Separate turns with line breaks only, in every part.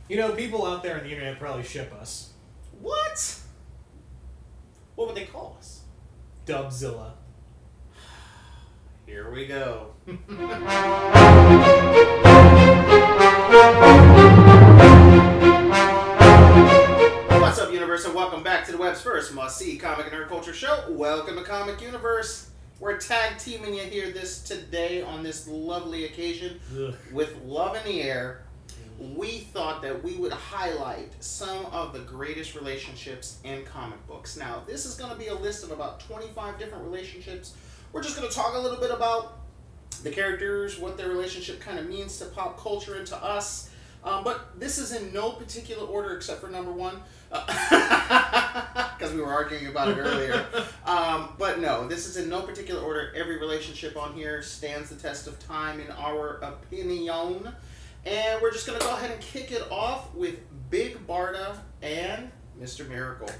You know, people out there on the internet probably ship us.
What? What would they call us?
Dubzilla.
Here we go. What's up, Universe, and welcome back to the web's first must-see comic and nerd culture show. Welcome to Comic Universe. We're tag teaming you here today on this lovely occasion.
Ugh.
With love in the air. We thought that we would highlight some of the greatest relationships in comic books. Now, this is going to be a list of about 25 different relationships. We're just going to talk a little bit about the characters, what their relationship kind of means to pop culture and to us. But this is in no particular order except for number one, because we were arguing about it earlier. But no, this is in no particular order. Every relationship on here stands the test of time in our opinion. And we're just going to go ahead and kick it off with Big Barda and Mr. Miracle.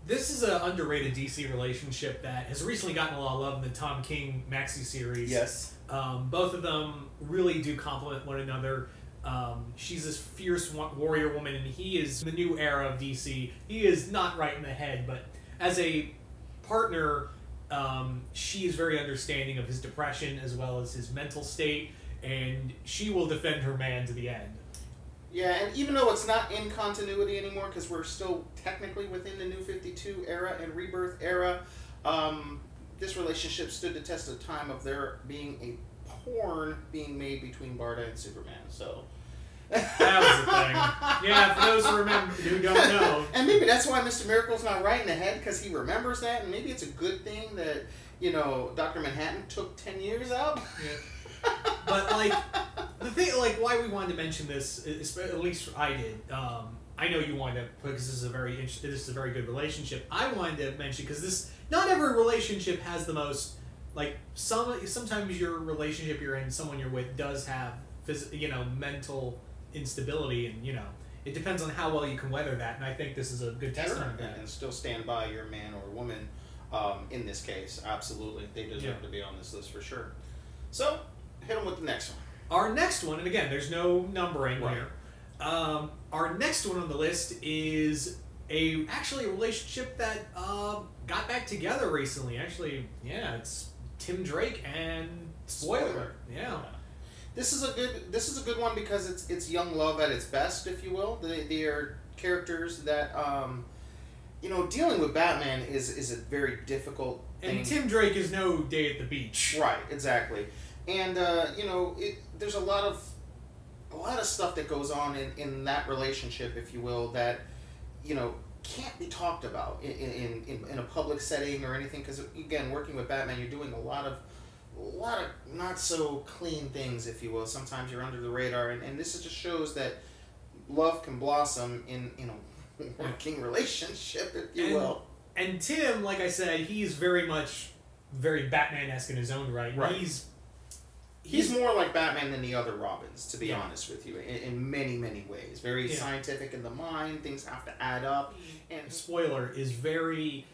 This is an underrated DC relationship that has recently gotten a lot of love in the Tom King maxi series.
Yes.
Both of them really do complement one another. She's this fierce warrior woman, and he is the new era of DC. He is not right in the head, but as a partner, she is very understanding of his depression as well as his mental state, and she will defend her man to the end.
Yeah, and even though it's not in continuity anymore, because we're still technically within the New 52 era and Rebirth era, this relationship stood the test of time of there being a porn being made between Barda and Superman. So
that was the thing. Yeah, for those who don't know.
And maybe that's why Mr. Miracle's not right in the head, because he remembers that, and maybe it's a good thing that, you know, Dr. Manhattan took 10 years out.
Yeah. But, like, the thing, like, why we wanted to mention this, is, at least I did, I know you wanted to, because this is a very good relationship. I wanted to mention, because not every relationship has the most, like, sometimes your relationship you're in, someone you're with, does have, mental instability, and, it depends on how well you can weather that, and I think this is a good testament of that.
And still stand by your man or woman, in this case, absolutely. They deserve to be on this list for sure. So, hit them with the next one.
Our next one, and again, there's no numbering here. Our next one on the list is actually a relationship that got back together recently. Actually, yeah, it's Tim Drake and Spoiler. Yeah.
This is a good one because it's young love at its best, if you will. They are characters that dealing with Batman is a very difficult thing.
And Tim Drake is no Day at the Beach.
Right, exactly. And there's a lot of stuff that goes on in that relationship, if you will, that can't be talked about in a public setting or anything. Because again, working with Batman, you're doing a lot of not so clean things, if you will. Sometimes you're under the radar, and this just shows that love can blossom in a working relationship, if you will.
And Tim, like I said, he's very Batman-esque in his own right.
Right. He's more like Batman than the other Robins, to be honest with you, in many, many ways. Very scientific in the mind, things have to add up. And
Spoiler is very,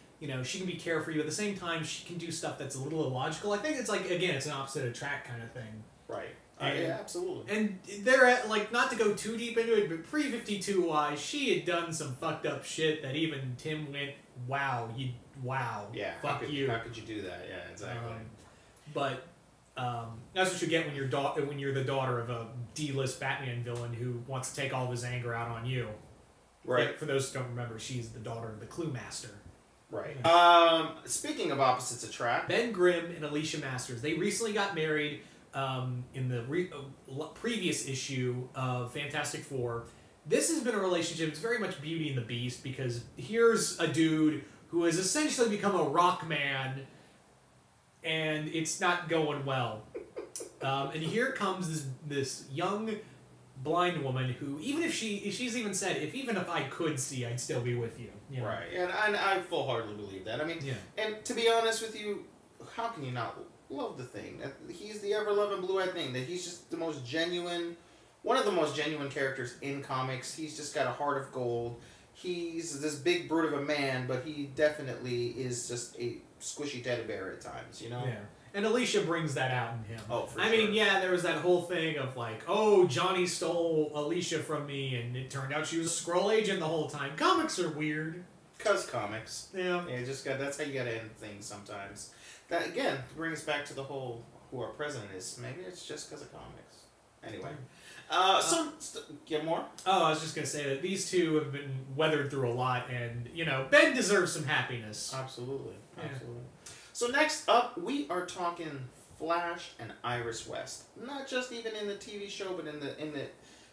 she can be carefree, but at the same time, she can do stuff that's a little illogical. I think it's like, again, it's an opposite attract kind of thing.
Right. Yeah, absolutely.
And they're not to go too deep into it, but pre-52 wise, she had done some fucked up shit that even Tim went, wow.
Yeah,
fuck you.
How could you do that? Yeah, exactly.
But that's what you get when you're the daughter of a D-list Batman villain who wants to take all of his anger out on you.
Right.
For those who don't remember, she's the daughter of the Clue Master.
Right. Speaking of opposites attract,
Ben Grimm and Alicia Masters. They recently got married in the previous issue of Fantastic Four. This has been a relationship. It's very much Beauty and the Beast, because here's a dude who has essentially become a rock man, and it's not going well. And here comes this young blind woman who, even if she's even said, even if I could see, I'd still be with you.
Right, and I full-heartedly believe that. I mean, and to be honest with you, how can you not love the Thing? He's the ever-loving blue-eyed Thing. That he's just the most genuine, one of the most genuine characters in comics. He's just got a heart of gold. He's this big brute of a man, but he definitely is just a squishy teddy bear at times,
Yeah. And Alicia brings that out in him.
Oh, for
I
sure.
mean, yeah, there was that whole thing of like, oh, Johnny stole Alicia from me, and it turned out she was a Skrull agent the whole time. Comics are weird.
Cause comics.
Yeah.
Yeah, that's how you gotta end things sometimes. That again brings back to the whole who our president is. Maybe it's just because of comics. Anyway. Get more?
Oh, I was just gonna say that these two have been weathered through a lot, and Ben deserves some happiness.
Absolutely.
Yeah.
Absolutely. So next up, we are talking Flash and Iris West. Not just even in the TV show, but in the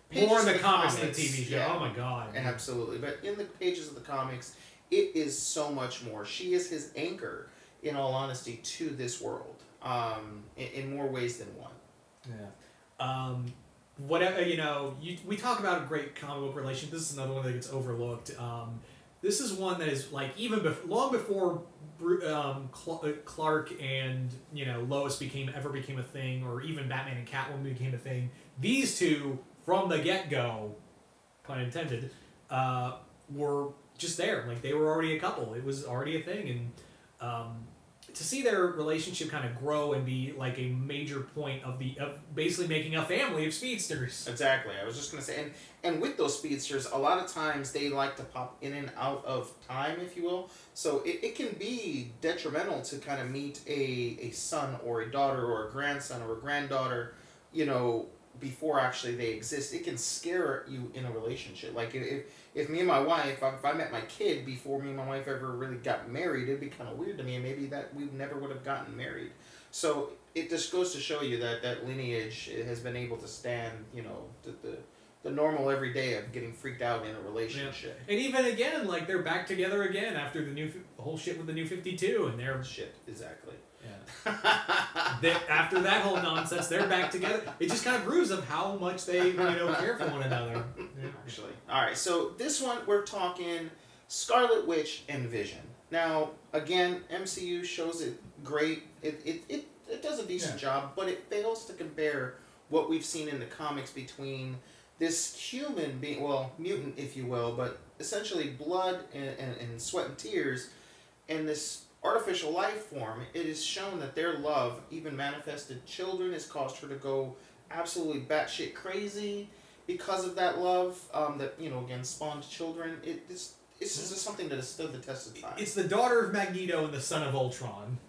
pages
More in the
of
comics than the TV show.
Yeah.
Oh my god.
Absolutely. But in the pages of the comics, it is so much more. She is his anchor, in all honesty, to this world. In more ways than one.
Yeah. Whatever, we talk about a great comic book relationship. This is another one that gets overlooked. This is one that is like long before Clark and Lois ever became a thing, or even Batman and Catwoman became a thing. These two, from the get-go, pun intended, were just there. Like, they were already a couple. It was already a thing, and to see their relationship kind of grow and be like a major point of basically making a family of speedsters.
Exactly. I was just gonna say, and with those speedsters, a lot of times they like to pop in and out of time, if you will. So it can be detrimental to kind of meet a son or a daughter or a grandson or a granddaughter, before actually they exist. It can scare you in a relationship. Like if me and my wife, if I met my kid before me and my wife ever really got married, it'd be kind of weird to me, and maybe that we never would have gotten married. So it just goes to show you that lineage has been able to stand, the normal everyday of getting freaked out in a relationship.
Yeah. And even again, like, they're back together again after the whole shit with the New 52, and they're...
Shit, exactly.
Yeah. After that whole nonsense, they're back together. It just kind of proves of how much they, care for one another. Yeah.
Actually. Alright, so this one, we're talking Scarlet Witch and Vision. Now, again, MCU shows it great. It does a decent job, but it fails to compare what we've seen in the comics between this human being, well, mutant, if you will, but essentially blood and sweat and tears, and this artificial life form. It is shown that their love, even manifested children, has caused her to go absolutely batshit crazy because of that love that, again, spawned children. It's just something that has stood the test of time.
It's the daughter of Magneto and the son of Ultron,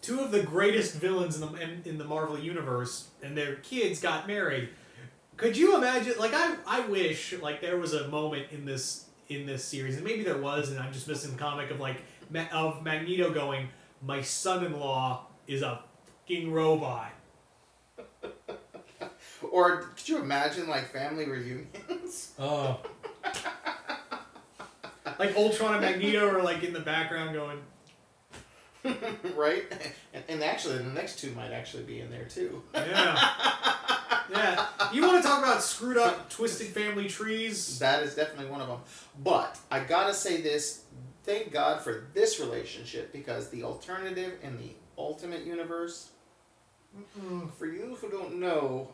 Two of the greatest villains in the Marvel Universe, and their kids got married. Could you imagine, like, I wish, like, there was a moment in this series, and maybe there was, and I'm just missing the comic of, like, of Magneto going, my son-in-law is a fucking robot.
Or could you imagine, like, family reunions?
Oh. Like Ultron and Magneto are, like, in the background going...
Right? And actually, the next two might actually be in there, too.
Yeah. Yeah. You want to talk about screwed up, twisted family trees?
That is definitely one of them. But I gotta say this, thank God for this relationship, because the alternative in the Ultimate Universe, for you who don't know,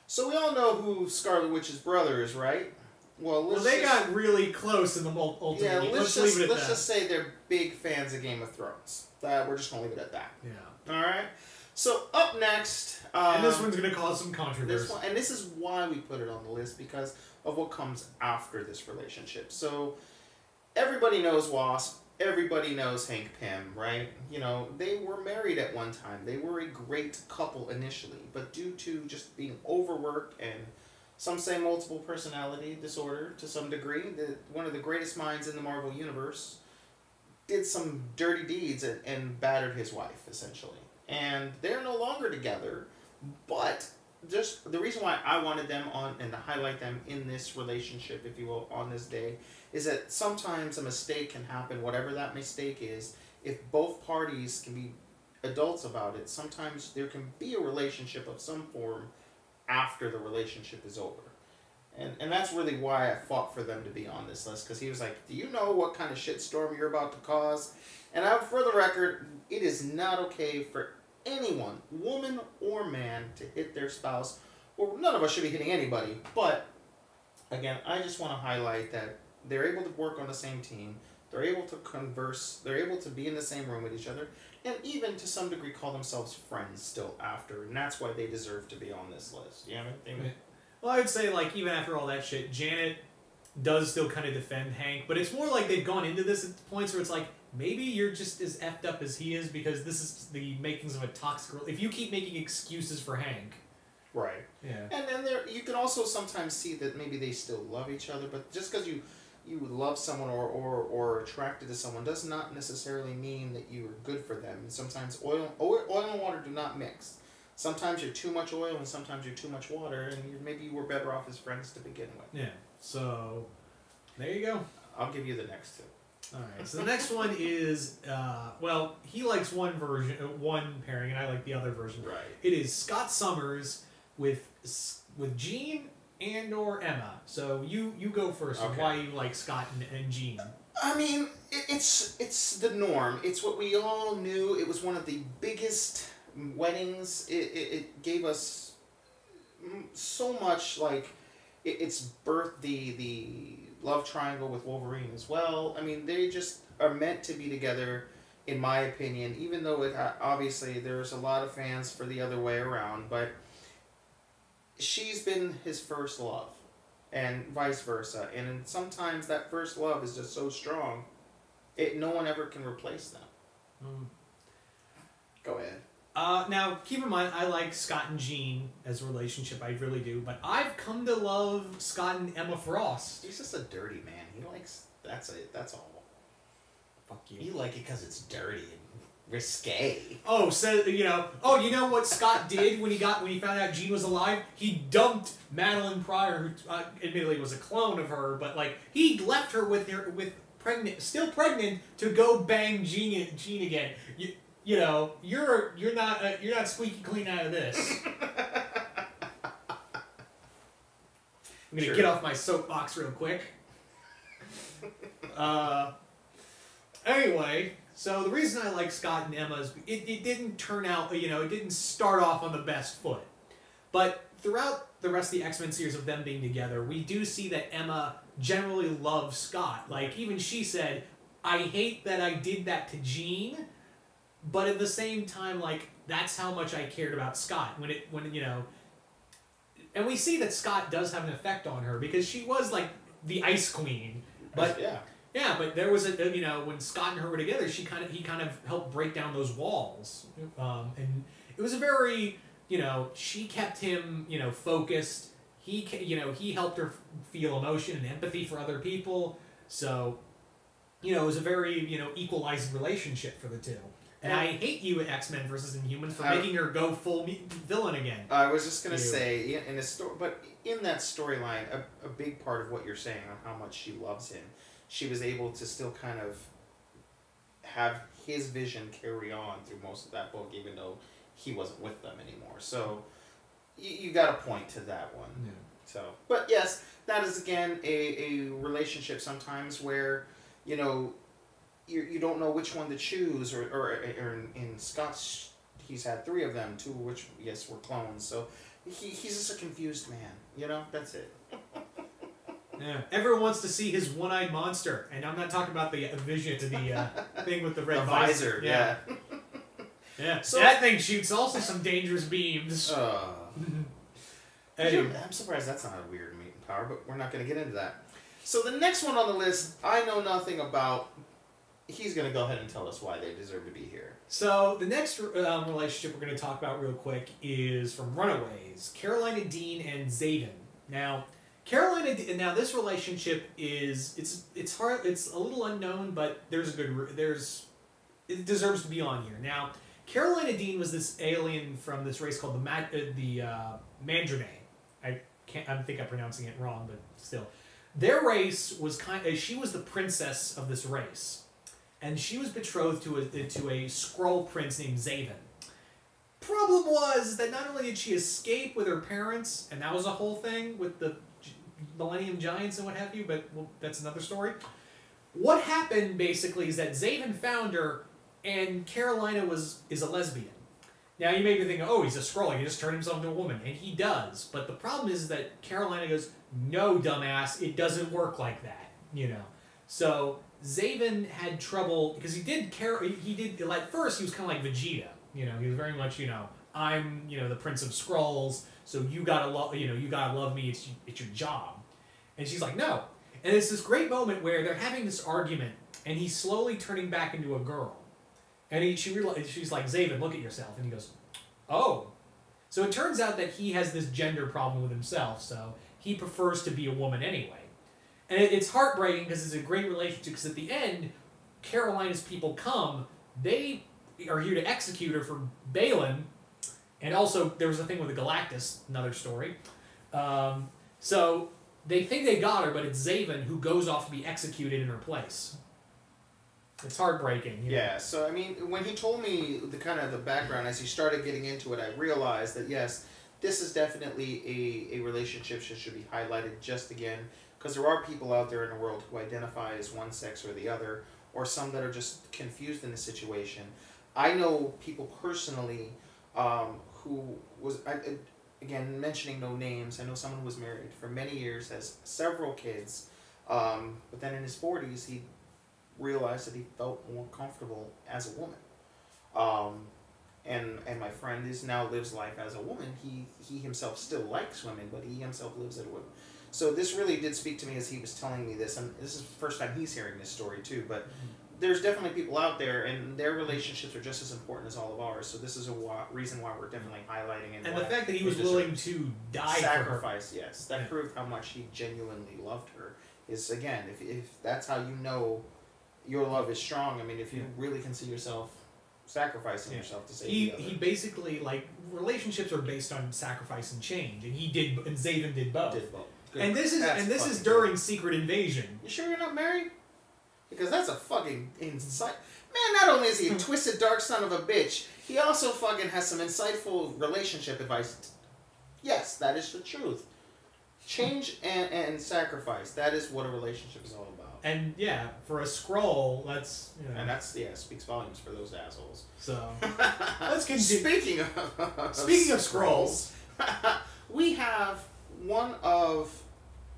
so we all know who Scarlet Witch's brother is, right? Well,
they got really close in the Ultimate Universe.
Yeah, let's just say they're big fans of Game of Thrones. We're just gonna leave it at that.
Yeah.
All right. So up next,
and this one's gonna cause some controversy.
And this is why we put it on the list, because of what comes after this relationship. So everybody knows Wasp. Everybody knows Hank Pym, right? They were married at one time. They were a great couple initially, but due to just being overworked and some say multiple personality disorder to some degree, one of the greatest minds in the Marvel Universe did some dirty deeds and battered his wife, essentially. And they're no longer together, but just the reason why I wanted them on and to highlight them in this relationship, if you will, on this day, is that sometimes a mistake can happen, whatever that mistake is. If both parties can be adults about it, sometimes there can be a relationship of some form after the relationship is over. And that's really why I fought for them to be on this list, because he was like, do you know what kind of shitstorm you're about to cause? And for the record, it is not okay for anyone, woman or man, to hit their spouse. Or none of us should be hitting anybody. But, again, I just want to highlight that they're able to work on the same team. They're able to converse. They're able to be in the same room with each other. and even to some degree call themselves friends still after, and that's why they deserve to be on this list. You know what I mean?
Well, I would say, like, even after all that shit, Janet does still kind of defend Hank, but it's more like they've gone into this at points where it's like, maybe you're just as effed up as he is, because this is the makings of a toxic... If you keep making excuses for Hank...
Right.
Yeah.
And then you can also sometimes see that maybe they still love each other, but just because you love someone or attracted to someone does not necessarily mean that you are good for them. And sometimes oil and water do not mix. Sometimes you're too much oil and sometimes you're too much water, and maybe you were better off as friends to begin with.
Yeah. So, there you go.
I'll give you the next two.
Alright, so the next one is, well, he likes one pairing, and I like the other version.
Right.
It is Scott Summers with Jean and or Emma. So you go first on why you like Scott and Jean.
I mean, it's the norm. It's what we all knew. It was one of the biggest weddings. It gave us so much, like, it's birthed the love triangle with Wolverine as well. I mean, they just are meant to be together, in my opinion, even though obviously there's a lot of fans for the other way around, but she's been his first love, and vice versa. And sometimes that first love is just so strong, no one ever can replace them. Go ahead.
Now, keep in mind, I like Scott and Jean as a relationship, I really do, but I've come to love Scott and Emma Frost.
He's just a dirty man. He likes, that's all.
Fuck you.
You like it because it's dirty and risque.
Oh, so, you know what Scott did when he found out Jean was alive? He dumped Madeline Pryor, who admittedly was a clone of her, but, like, he left her still pregnant, to go bang Jean again. You know, you're not squeaky clean out of this. I'm gonna get off my soapbox real quick. Anyway, so the reason I like Scott and Emma is it didn't turn out, it didn't start off on the best foot. But throughout the rest of the X-Men series of them being together, we do see that Emma generally loves Scott. Like, even she said, I hate that I did that to Jean, but at the same time, like, that's how much I cared about Scott. And we see that Scott does have an effect on her, because she was, like, the Ice Queen. But yeah, but there was when Scott and her were together, he kind of helped break down those walls. And it was a very, she kept him, focused. He helped her feel emotion and empathy for other people. So, it was a very, equalizing relationship for the two. And I hate you at X-Men versus Inhumans for making her go full villain again.
I was just going to say, in a story, but in that storyline, a big part of what you're saying on how much she loves him, she was able to still kind of have his vision carry on through most of that book, even though he wasn't with them anymore. So you got to point to that one. Yeah. So, but yes, that is again a relationship sometimes where, you don't know which one to choose, or in Scott's, he's had 3 of them, 2 of which, yes, were clones. So he's just a confused man, that's it.
Yeah, everyone wants to see his one-eyed monster, and I'm not talking about the vision, the thing with the red visor.
Yeah.
Yeah. So that thing shoots also some dangerous beams.
Anyway. I'm surprised that's not a weird mutant power, but we're not going to get into that. So the next one on the list, I know nothing about. He's going to go ahead and tell us why they deserve to be here.
So the next relationship we're going to talk about real quick is from Runaways, Carolina Dean and Zaven. Now, this relationship is it's hard, it's a little unknown, but it deserves to be on here. Now, Carolina Dean was this alien from this race called the Mandrane. I think I'm pronouncing it wrong, but still, their race was she was the princess of this race. And she was betrothed to a Skrull prince named Zaven. Problem was that not only did she escape with her parents, and that was a whole thing with the Millennium Giants and what have you, but that's another story. What happened, basically, is that Zaven found her, and Carolina is a lesbian. Now, you may be thinking, oh, he's a Skrull, he just turned himself into a woman, and he does. But the problem is that Carolina goes, no, dumbass, it doesn't work like that, So Zaven had trouble because he did care. He did like first he was kind of like Vegeta. You know, he was very much I'm the Prince of Skrulls, so you gotta you gotta love me. It's your job. And she's like, no. And it's this great moment where they're having this argument, and he's slowly turning back into a girl. And she's like, Zaven, look at yourself. And he goes, oh. So it turns out that he has this gender problem with himself, so he prefers to be a woman anyway. And it's heartbreaking because it's a great relationship, because at the end, Carolina's people come, they are here to execute her for Balin, and also there was a thing with the Galactus, another story. So they think they got her, but it's Zaven who goes off to be executed in her place. It's heartbreaking.
Yeah, so I mean, when he told me the kind of the background, as he started getting into it, I realized that yes, this is definitely a relationship that should be highlighted just again, because there are people out there in the world who identify as one sex or the other, or some that are just confused in the situation. I know people personally who was, again, mentioning no names, I know someone who was married for many years, has several kids, but then in his 40s, he realized that he felt more comfortable as a woman. And my friend now lives life as a woman. He himself still likes women, but he himself lives as a woman. So this really did speak to me as he was telling me this, and this is the first time he's hearing this story too, but there's definitely people out there, and their relationships are just as important as all of ours, so this is a reason why we're definitely highlighting it.
And the fact that he was willing to die
sacrifice,
for her.
yes, that proved how much he genuinely loved her. Is, again, if that's how you know your love is strong, I mean, if you really can see yourself sacrificing yourself to save the other. He
basically, like, relationships are based on sacrifice and change, and Zaven did both. Good. And this is during Secret Invasion.
You sure you're not married? Because that's a fucking insight. Man, not only is he a twisted, dark son of a bitch, he also fucking has some insightful relationship advice. Yes, that is the truth. Change and sacrifice. That is what a relationship is all about.
And yeah, for a Skrull, that's
and that's speaks volumes for those assholes.
So let's continue.
Speaking of Skrulls, we have one of.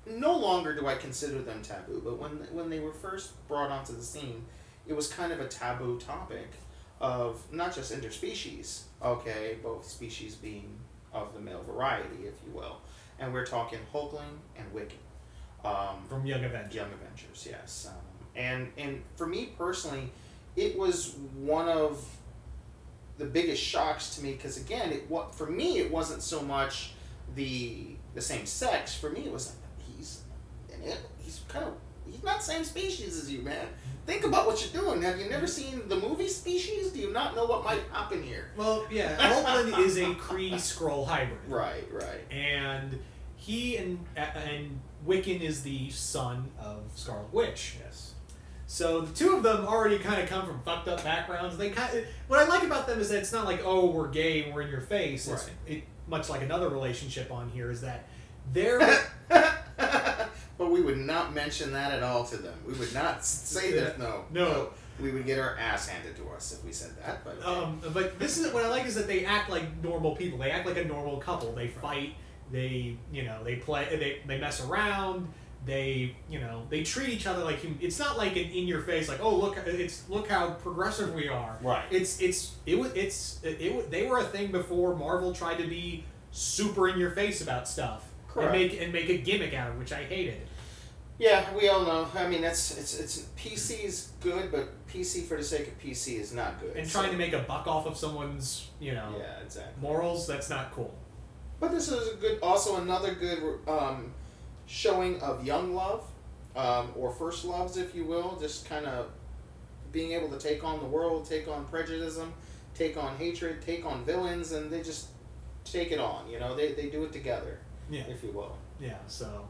No longer do I consider them taboo, but when they were first brought onto the scene, it was kind of a taboo topic of not just interspecies, okay, both species being of the male variety, if you will. And we're talking Hulkling and Wiccan.
From Young Avengers.
Young Avengers, yes. And for me personally, it was one of the biggest shocks to me, because again, for me, it wasn't so much the same sex. For me, it was like, he's not same species as you, man. Think about what you're doing. Have you never seen the movie Species? Do you not know what might happen here?
Well, yeah, Hulkling is a Kree-Skrull hybrid.
Right.
And he and Wiccan is the son of Scarlet Witch.
Yes.
So the two of them already kind of come from fucked up backgrounds. What I like about them is that it's not like, oh, we're gay and we're in your face. Right. Much like another relationship on here is that they're...
But we would not mention that at all to them. We would not say that. No. We would get our ass handed to us if we said that.
But this is what I like is that they act like normal people. They act like a normal couple. They fight. They play. They mess around. They treat each other like human. It's not like an in your face like, oh look how progressive we are.
Right.
They were a thing before Marvel tried to be super in your face about stuff.
Correct.
And make a gimmick out of it, which I hated.
Yeah, we all know. I mean, it's PC is good, but PC for the sake of PC is not good.
And trying to make a buck off of someone's, morals, that's not cool.
But this is also another good showing of young love, or first loves, if you will. Just kind of being able to take on the world, take on prejudice, take on hatred, take on villains, and they just take it on. They do it together. Yeah. If you will.
Yeah, so...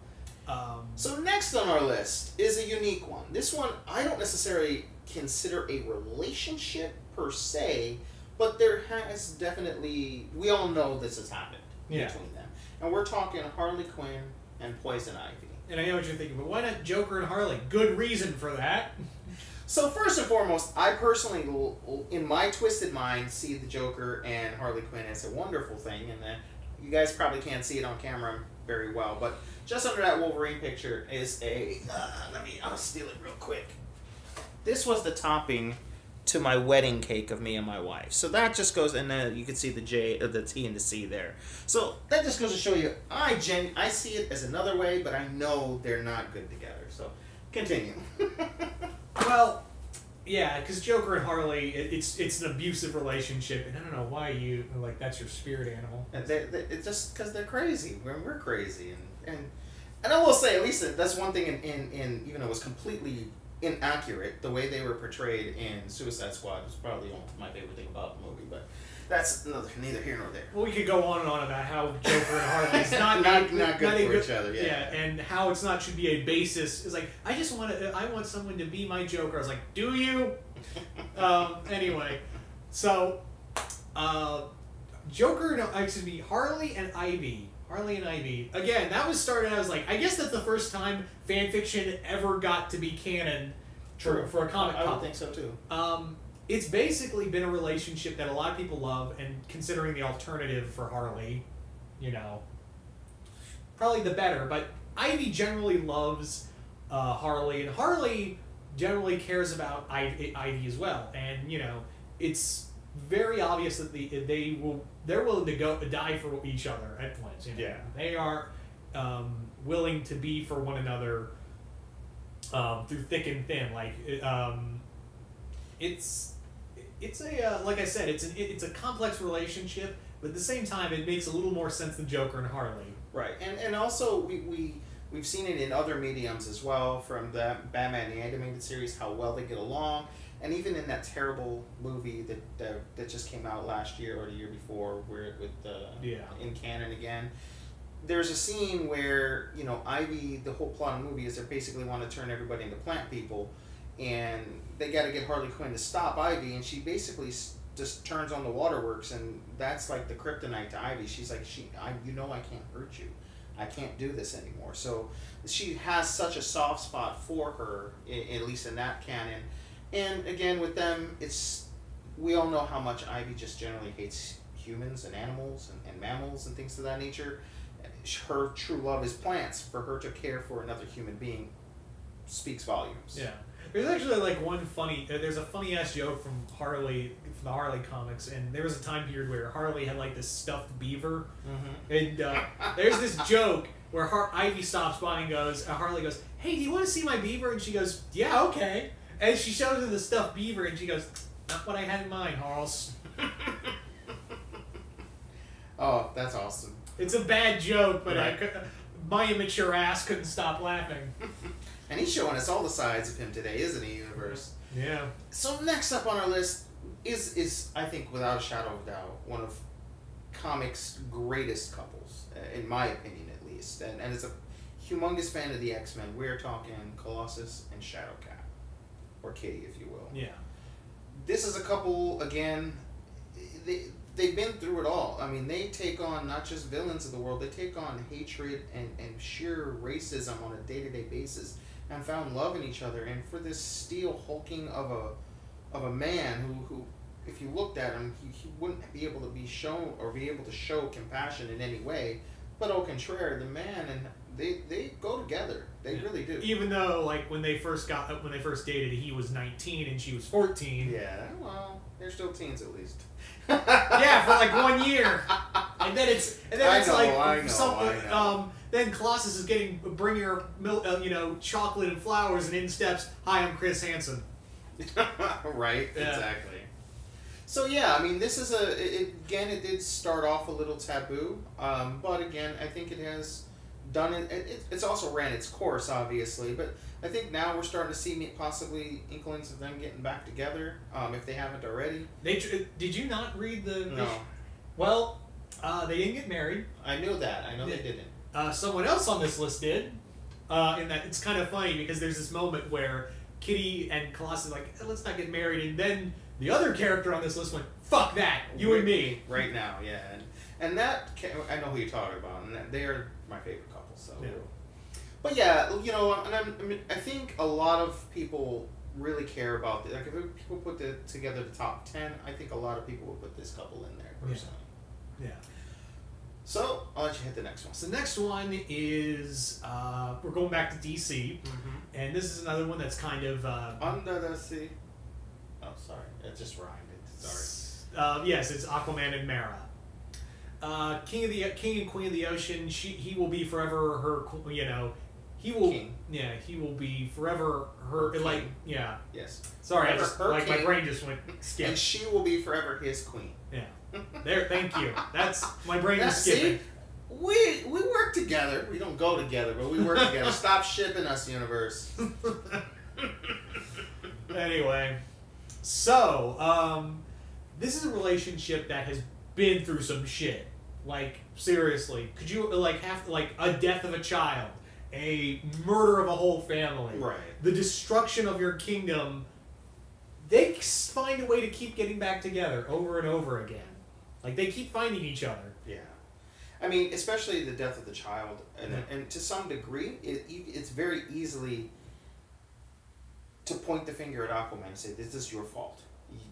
So next on our list is a unique one. This one I don't necessarily consider a relationship per se, but there has definitely... We all know this has happened between them. And we're talking Harley Quinn and Poison Ivy.
And I know what you're thinking, but why not Joker and Harley? Good reason for that.
So first and foremost, I personally, in my twisted mind, see the Joker and Harley Quinn as a wonderful thing, and you guys probably can't see it on camera very well, but just under that Wolverine picture is a... I'll steal it real quick. this was the topping to my wedding cake of me and my wife. So that just goes, and then you can see the the T and the C there. So that just goes to show you, I see it as another way, but I know they're not good together. So continue.
Well, yeah, because Joker and Harley, it's an abusive relationship, and I don't know why you like that's your spirit animal.
And it's just because they're crazy. We're crazy, and I will say, at least that's one thing in even though it was completely inaccurate, the way they were portrayed in Suicide Squad was probably my favorite thing about the movie, but that's neither here nor there.
Well, we could go on and on about how Joker and Harley is not
good for each other.
Yeah, and how it's not should be a basis. It's like I want someone to be my Joker. I was like, do you? Anyway, so Harley and Ivy. Harley and Ivy. Again, that was started. I was like, I guess that's the first time fan fiction ever got to be canon for a comic.
I would think so too.
It's basically been a relationship that a lot of people love, and considering the alternative for Harley, probably the better. But Ivy generally loves Harley, and Harley generally cares about Ivy as well. And it's very obvious that they're willing to die for each other at points.
Yeah,
they are willing to be for one another through thick and thin. Like it's a like I said, it's a complex relationship, but at the same time, it makes a little more sense than Joker and Harley.
Right, and also we've seen it in other mediums as well, from the Batman the Animated Series, how well they get along. And even in that terrible movie that just came out last year or the year before, where in canon again, there's a scene where Ivy, the whole plot of the movie is they basically want to turn everybody into plant people, and they got to get Harley Quinn to stop Ivy, and she basically just turns on the waterworks, and that's like the kryptonite to Ivy. She's like, I can't hurt you, I can't do this anymore. So she has such a soft spot for her, at least in that canon. And again, with them, we all know how much Ivy just generally hates humans and animals and mammals and things of that nature. Her true love is plants. For her to care for another human being speaks volumes.
Yeah. There's actually there's a funny ass joke from the Harley comics, and there was a time period where Harley had like this stuffed beaver, and there's this joke where Ivy stops by and Harley goes, "Hey, do you want to see my beaver?" And she goes, "Yeah, okay." And she shows her the stuffed beaver, and she goes, "Not what I had in mind, Harls."
Oh, that's awesome.
It's a bad joke, but
right.
My immature ass couldn't stop laughing.
And he's showing us all the sides of him today, isn't he, Universe?
Yeah.
So next up on our list is I think, without a shadow of a doubt, one of comics' greatest couples, in my opinion at least. And as a humongous fan of the X-Men, we're talking Colossus and Shadowcat. Or Kitty, if you will.
Yeah.
This is a couple, again, they've been through it all. I mean, they take on not just villains of the world, they take on hatred and sheer racism on a day-to-day basis, and found love in each other. And for this steel hulking of a man who if you looked at him, he wouldn't be able to be shown or be able to show compassion in any way. But au contraire, the man and they go together. They really do.
Even though, like, when they first dated, he was 19 and she was 14.
Yeah, well, they're still teens at least.
Yeah, for like 1 year, and then then Colossus is bringing her chocolate and flowers, and in steps, "Hi, I'm Chris Hansen."
Right, yeah. Exactly. So yeah, I mean, this is it did start off a little taboo, but again, I think it has done it. It's also ran its course, obviously, but I think now we're starting to see possibly inklings of them getting back together, if they haven't already.
Did you not read the?
No.
Well, they didn't get married.
I knew that. I know they didn't.
Someone else on this list did. In that it's kind of funny because there's this moment where Kitty and Colossus are like, "Let's not get married," and then the other character on this list went, "Fuck that, you and me."
Right now, yeah, and that I know who you're talking about, and they are my favorite couple. So, yeah. But yeah, and I think a lot of people really care about it. Like, if people put together the top 10, I think a lot of people would put this couple in there personally.
Yeah.
So I'll let you hit the next one.
So the next one is we're going back to DC, and this is another one that's kind of
Under the Sea. Oh, sorry, it just rhymed. Sorry.
Yes, it's Aquaman and Mera. King and Queen of the Ocean. He will be forever her. You know, he will.
King.
Yeah, he will be forever her.
King.
Like yeah.
Yes.
Sorry,
Forever her
my
king,
brain just went skip.
and she will be forever his queen.
Yeah. There. Thank you. That's my brain is skipping.
See, we work together. We don't go together, but we work together. Stop shipping us, universe.
Anyway, so this is a relationship that has been through some shit. Like seriously, could you have a death of a child, a murder of a whole family,
Right.
the destruction of your kingdom? They find a way to keep getting back together over and over again. Like they keep finding each other.
Yeah. I mean, especially the death of the child, and to some degree, it's very easily to point the finger at Aquaman and say, "This is your fault.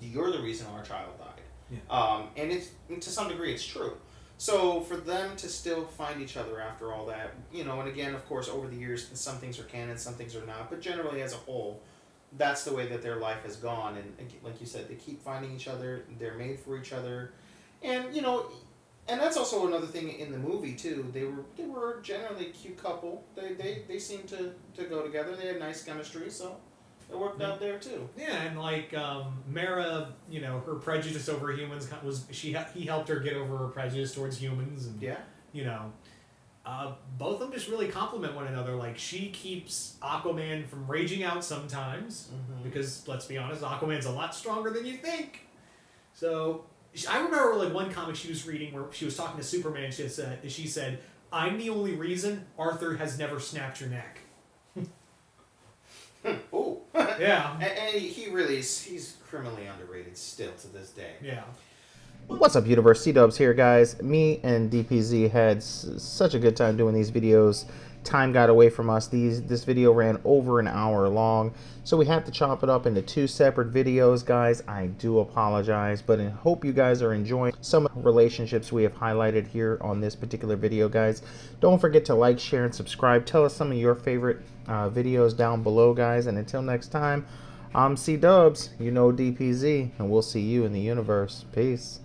You're the reason our child died."
Yeah.
And to some degree, it's true. So for them to still find each other after all that, and again, of course, over the years, some things are canon, some things are not, but generally as a whole, that's the way that their life has gone. And like you said, they keep finding each other. They're made for each other, and and that's also another thing in the movie too. They were generally a cute couple. They seemed to go together. They had nice chemistry, so it worked out there too.
Yeah, and Mera, her prejudice over humans he helped her get over her prejudice towards humans, and both of them just really complement one another. Like she keeps Aquaman from raging out sometimes because let's be honest, Aquaman's a lot stronger than you think. So I remember one comic she was reading where she was talking to Superman. She said, "I'm the only reason Arthur has never snapped your neck."
Oh.
Yeah.
And he's criminally underrated still to this day.
Yeah.
What's up, Universe? C-Dubs here, guys. Me and DPZ had such a good time doing these videos. Time got away from us. This video ran over an hour long, so we had to chop it up into 2 separate videos, guys. I do apologize, but I hope you guys are enjoying some of the relationships we have highlighted here on this particular video, guys. Don't forget to like, share, and subscribe. Tell us some of your favorite videos down below, guys. And until next time, I'm C-Dubs, DPZ, and we'll see you in the universe. Peace.